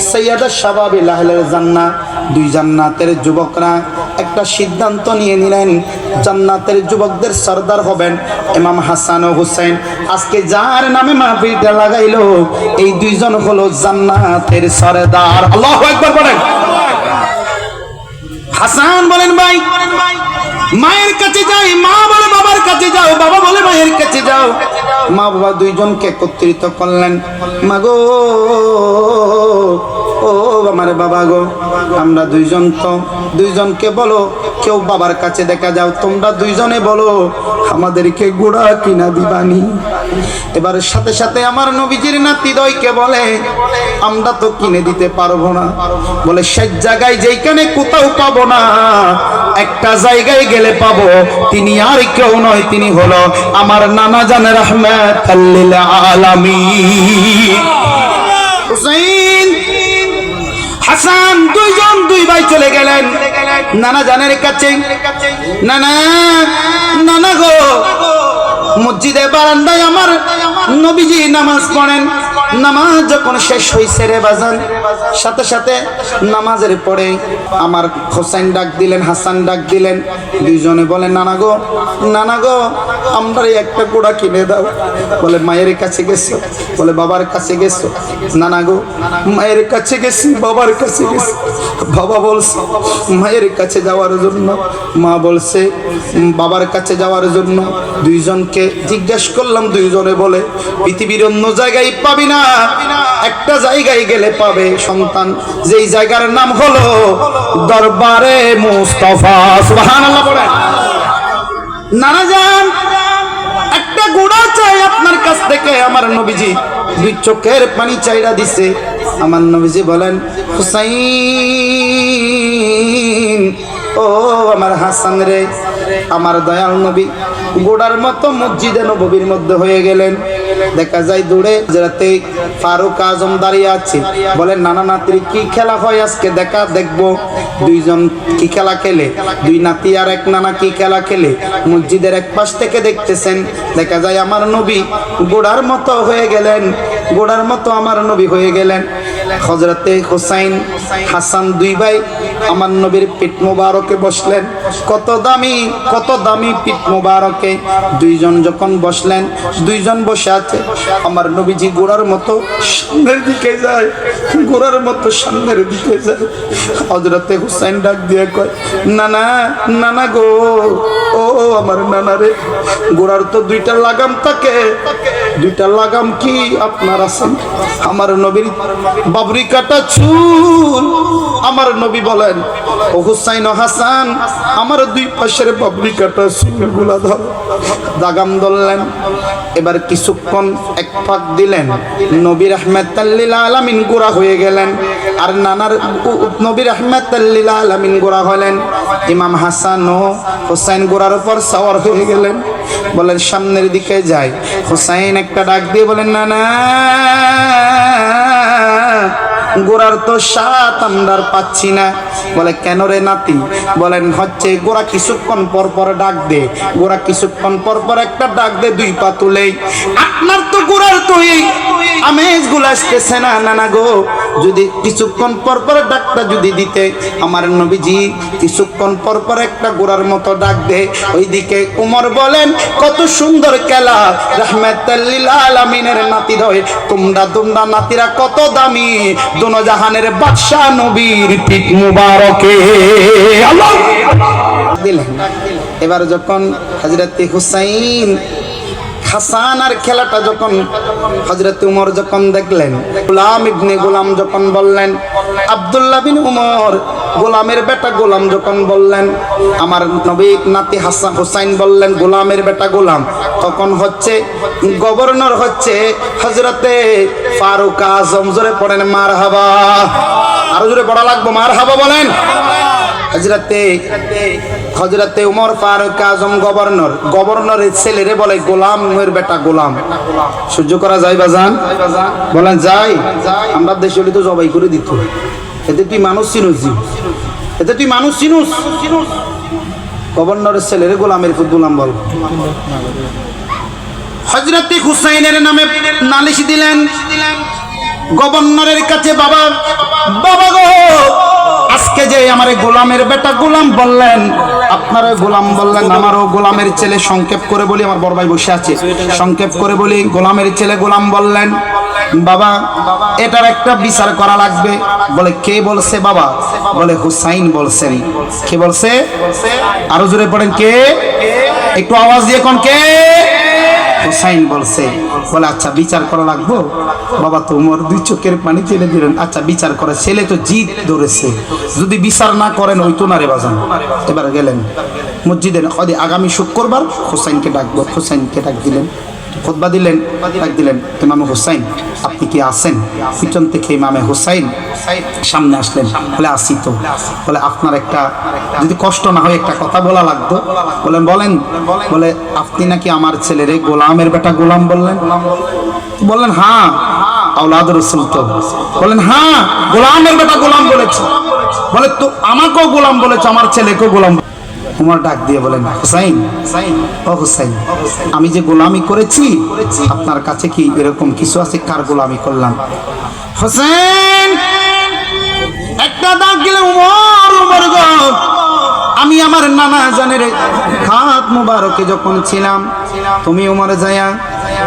সৈয়দ শাবাবিল আহলিল জান্নাহ দুই জান্নাতের যুবকরা একটা সিদ্ধান্ত নিয়ে নিলেন জান্নাতের যুবকদের সরদার হবেন ইমাম হাসান ও হুসাইন আজকে যার নামে মাহফিলটা লাগাইলো এই দুইজন হলো জান্নাতের সরদার আল্লাহু আকবার বলেন হাসান বলেন ভাই মায়ের কাছে যাই মা বলে বাবার কাছে যাও বাবা বলে মায়ের কাছে যাও মা বাবা দুইজনকে একত্রিত করলেন মা গো ও আমার বাবা গো আমরা দুইজন তো দুইজনকে বলো কেউ বাবার কাছে দেখা যাও তোমরা দুইজনে বলো আমাদেরকে ঘোড়া কিনা দিবানি এবার সাথে সাথে আমার নবীজির নাতিদ্বয়কে বলে আমরা তো কিনে দিতে পারবো না বলে শেষ জায়গায় যেখানে কোথাও পাবো না একটা জায়গায় গেলে পাবো তিনি আর কেউ নয় তিনি হলো আমার নানা জান রাহমাতাল লিল আলামিন হুসাইন হাসান দুইজন দুই ভাই চলে গেলেন নানা জানের কাছে নানা গো মসজিদে বারান্দায় আমার নবীজি নামাজ পড়েন নামাজ যখন শেষ হইছে রে বাজান সাথে সাথে নামাজের পরে আমার হোসেন ডাক দিলেন হাসান ডাক দিলেন দুইজনে বলে নানা গো আমরা একটা ঘোড়া কিনে দাও বলে মায়ের কাছে গেছো বলে বাবার কাছে গেছো নানা গো মায়ের কাছে গেছি বাবার কাছে গেছি বাবা বলছে মায়ের কাছে যাওয়ার জন্য মা বলছে বাবার কাছে যাওয়ার জন্য দুইজনকে জিজ্ঞেস করলাম দুইজনে বলে পৃথিবীর অন্য জায়গায় পাবি না একটা জায়গায় গেলে পাবে সন্তান যেই জায়গার নাম হলো দরবারে মুস্তাফা সুবহানাল্লাহ বলেন নানা জান একটা ঘোড়া চাই আপনার কাছ থেকে আমার নবীজি দুই চোখের পানি চাইরা দিছে আমার নবীজি বলেন হুসাইন ও আমার হাসান রে আমার দয়াল নবী ঘোড়ার মতো মসজিদে নববীর মধ্যে হয়ে গেলেন দেখা যায় দূরে যাতে ফারুক আজম দাঁড়িয়ে আছে বলেন নানা নাতির কি খেলা হয় আজকে দেখবো দুইজন কি খেলা খেলে দুই নাতি আর এক নানা কি খেলা খেলে মসজিদের এক পাশ থেকে দেখতেছেন দেখা যায় আমার নবী ঘোড়ার মতো হয়ে গেলেন ঘোড়ার মতো আমার নবী হয়ে গেলেন হযরতে হুসাইন হাসান দুই ভাই আমার নবীর পিঠ মোবারকে বসলেন কত দামি পিঠ মোবারকে দুইজন যখন বসলেন দুইজন বসে আছে আমার নবীজি ঘোড়ার মতো সামনের দিকে যায় হযরতে হুসাইন ডাক দিয়ে কয় নানা গো ও আমার নানা রে ঘোড়ার তো দুইটা লাগাম থাকে দুইটা লাগাম কি আপনার আছেন আমার নবীর বাবরি কাটা চুল। আমার নবী বলেন, ও হুসাইন ও হাসান, আমার দুই পাশের বাবরি কাটা চুলগুলা ধর। দাগাম ধরলেন। এবার কিছুক্ষণ এক ফাঁক দিলেন, নবী রাহমাতাল লিল আলামিন গোরা হয়ে গেলেন, আর নানার নবী রাহমাতাল লিল আলামিন গোরা হলেন। ইমাম হাসান ও হুসাইন গোরার উপর সওয়ার হয়ে গেলেন। বলেন সামনের দিকে যাই। হুসাইন একটা ডাক দিয়ে বলেন, না না, গোরার তো স্বাদ আমরা পাচ্ছি না। বলে কেন রে নাতি? বলেন হচ্ছে গোরা কিছুক্ষণ পর পর ডাক দে, গোরা কিছুক্ষণ পর পর একটা ডাক দে, দুই পা তুলেই। আপনার তো গোরার তো এই আমেজ গুলা আসতেছে না নানা গো, যদি কিছুক্ষণ পর পর ডাকটা যদি দিতে। আমার নবীজি কিছুক্ষণ পর পর একটা গোরার মতো ডাক দে। ওইদিকে উমর বলেন, কত সুন্দর খেলা, রাহমাতাল লিল আলামিনের নাতি ধয়, তোমরা নাতিরা কত দামি, দোনো জাহানের বাদশা নবীর পিঠ মুবারকে আল্লাহ দিলেন। এবার যখন হযরত হুসাইন হাসান আর খেলাটা যখন হযরত উমর যখন দেখলেন, গোলাম ইবনে গোলাম যখন বললেন, আব্দুল্লাহ বিন উমর গোলামের বেটা গোলাম যখন বললেন, আমার নবী নাতি হাসান হুসাইন বললেন গোলামের বেটা গোলাম, তখন হচ্ছে গভর্নর হচ্ছে হযরতে ফারুক আজম। জোরে পড়েন মারহাবা, আরো জোরে পড়া লাগবে মারহাবা বলেন। হযরতে উমর ফারুক আজম গভর্নর, গভর্নরের ছেলেরে বলে গোলামের বেটা গোলাম। সহ্য করা যায় বাজান? বলেন যাই। আমরা দেশে হলে তো জবাই করে দিত। এতে তুই মানুষ চিনুস, এতে তুই মানুষ চিনুস। গভর্নরের ছেলেরে গোলামের গোলাম বল। হযরতে হুসাইনের নামে নালিশ দিলেন গভর্নরের কাছে, বাবা বাবা গো, আজকে যে আমার গোলামের বেটা গোলাম বললেন, আপনারও গোলাম বললেন, আমারও গোলামের ছেলে, সংক্ষেপ করে বলি, আমার বড় ভাই বসে আছে, সংক্ষেপ করে বলি, গোলামের ছেলে গোলাম বললেন, বাবা এটার একটা বিচার করা লাগবে। বলে কে বলছে বাবা? বলে হুসাইন বলছেন। কে বলছে? আরো জোরে পড়েন, কে? একটু আওয়াজ দিয়ে কোন কে? হুসাইন বলছে। বলে আচ্ছা বিচার করা লাগবো। বাবা তো উমর দুই চোখের পানি টেনে দিলেন, আচ্ছা বিচার করে, ছেলে তো জিদ ধরেছে, যদি বিচার না করেন ওই তো না রে বাজান। এবার গেলেন মসজিদে, আগামী শুক্রবার হুসাইনকে ডাকবো। হুসাইনকে ডাক দিলেন, খুতবা দিলেন, ডাক দিলেন, ইমাম হুসাইন আপনি কি আছেন? পিছন থেকে ইমামে হুসাইন সামনে আসলেন। বলে আসি তো। বলে আপনার একটা যদি কষ্ট না হয় একটা কথা বলা লাগতো। বলেন বলেন। বলে আপনি নাকি আমার ছেলেরে গোলামের বেটা গোলাম বললেন? বললেন হ্যাঁ, আওলাদ রাসূল তো। বলেন হ্যাঁ, গোলামের বেটা গোলাম বলেছে। বলে তো আমাকেও গোলাম বলেছে, আমার ছেলেকেও গোলাম। উমর ডাক দিয়ে বলেন, হুসাইন ও হুসাইন, আমি যে গোলামি করেছি আপনার কাছে কি এরকম কিছু আছে? কার গোলামি করলাম? হুসাইন একটা ডাক দিলে, উমর উমর গো, আমি আমার নানা জানের হাত মুবারকে যখন ছিলাম, তুমি উমর যায়া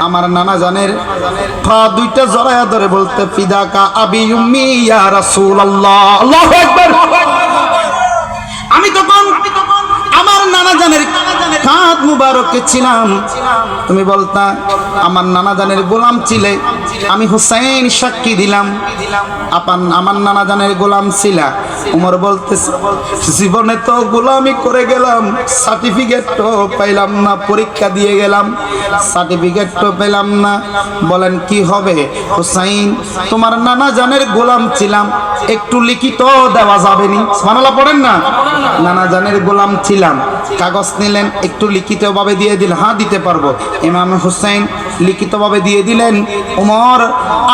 আমার নানা জানের পা দুইটা জড়ায়া ধরে বলতে, ফিদাকা আবি উম্মি ইয়া রাসূলুল্লাহ, আল্লাহু আকবার। আমি তখন আমার নানা জানের হাত মুবারকে ছিলাম, তুমি বলতা আমার নানা জানের গোলাম ছিলে, আমি হুসাইন সাক্ষী দিলাম আমার নানা জানের গোলাম ছিলা। উমর বলতেছে, জীবনে তো গোলামি করে গেলাম, সার্টিফিকেট তো পাইলাম না, পরীক্ষা দিয়ে গেলাম, সার্টিফিকেট তো পেলাম না। বলেন কি হবে? হুসাইন তোমার নানা জানের গোলাম ছিলাম, একটু লিখিত দেওয়া যাবে নি? সুবহানাল্লাহ পড়েন না। নানা জানের গোলাম ছিলাম, কাগজ নিলেন, একটু লিখিতভাবে দিয়ে দিলেন। হ্যাঁ দিতে পারবো। ইমাম হুসাইন লিখিতভাবে দিয়ে দিলেন, ওমর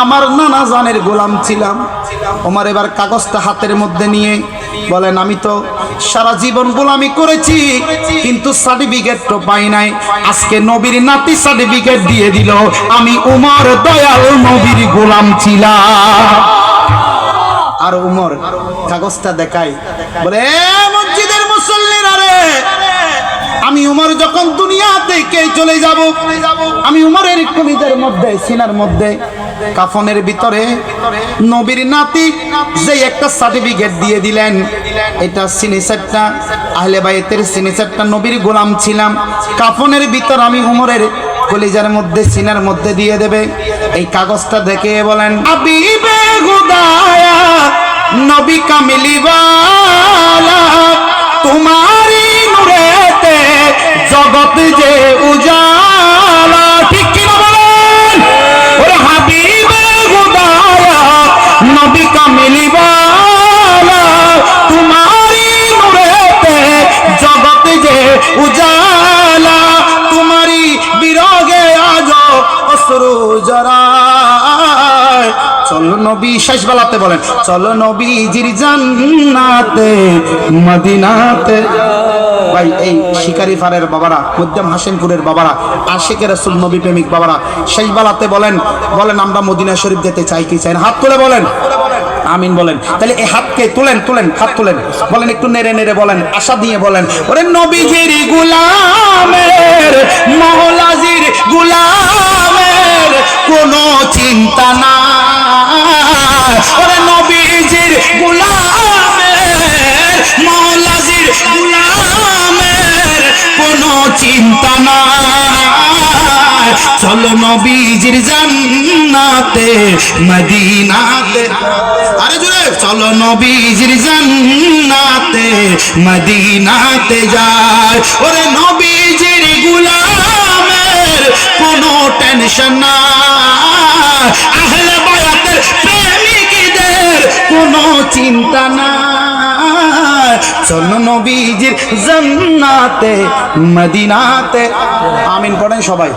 আমার নানা জানের গোলাম ছিলাম। ওমর এবার কাগজটা হাতের মধ্যে নিয়ে বলেন, আমি তো সারা জীবন গোলামি করেছি কিন্তু সার্টিফিকেট তো পাই নাই, আজকে নবীর নাতি সার্টিফিকেট দিয়ে দিল আমি উমর দয়াল নবীর গোলাম ছিলাম। আর উমর কাগজটা দেখাই, বলে মসজিদের মুসল্লিরা রে, আমি উমর যখন দুনিয়া থেকে চলে যাব, আমি উমরের কলিজার মধ্যে সিনার মধ্যে কাফনের ভিতরে নবীর নাতি যে একটা সার্টিফিকেট দিয়ে দিলেন, এটা সিগনেচারটা আহলে বাইতের সিগনেচারটা, নবীর গোলাম ছিলাম, কাফনের ভিতর আমি উমরের কলিজার মধ্যে সিনার মধ্যে দিয়ে দেবে। এই কাগজটা দেখে বলেন হাবিবে খুদায়া নবী কামিলিওয়ালা তোমারি নূরেতে জগৎ যে উজালা ঠিক কি না বলেন ওরে হাবিবে খুদায়া নবী কামিলিওয়ালা তোমারি নূরেতে জগৎ যে উজালা তোমারি বিরহে আজ অশ্রু জরায় চলো নবী শেষ বেলাতে বলেন চলো নবীজির জান্নাতে মদিনাতে ভাই এই শিকারি ফারের বাবারা মধ্যম হাসিনপুরের বাবারা আশিকে রাসূল নবী প্রেমিক বাবারা শেষ বেলাতে বলেন বলেন আমরা মদিনা শরীফ যেতে চাই কি চাই না হাত তুলে বলেন আমিন বলেন তাহলে এই হাতকে তুলেন হাত তুলেন বলেন একটু নেড়ে নেড়ে বলেন আশা দিয়ে বলেন ওরে নবীজির গোলামের মওলাজির গোলামের কোনো চিন্তা না ওরে নবীজির গোলামের মওলাজির গোলামের কোনো চিন্তা না চলো নবীজির জান্নাতে মদিনাতে আরে জোরে চলো নবীজির জান্নাতে মদিনাতে যায় ওরে নবীজির গোলামের কোনো টেনশন না আহলে বায়াতের প্রেমিকদের কোনো চিন্তা না চলো নবীজির জান্নাতে মদিনাতে আমিন পড়েন সবাই।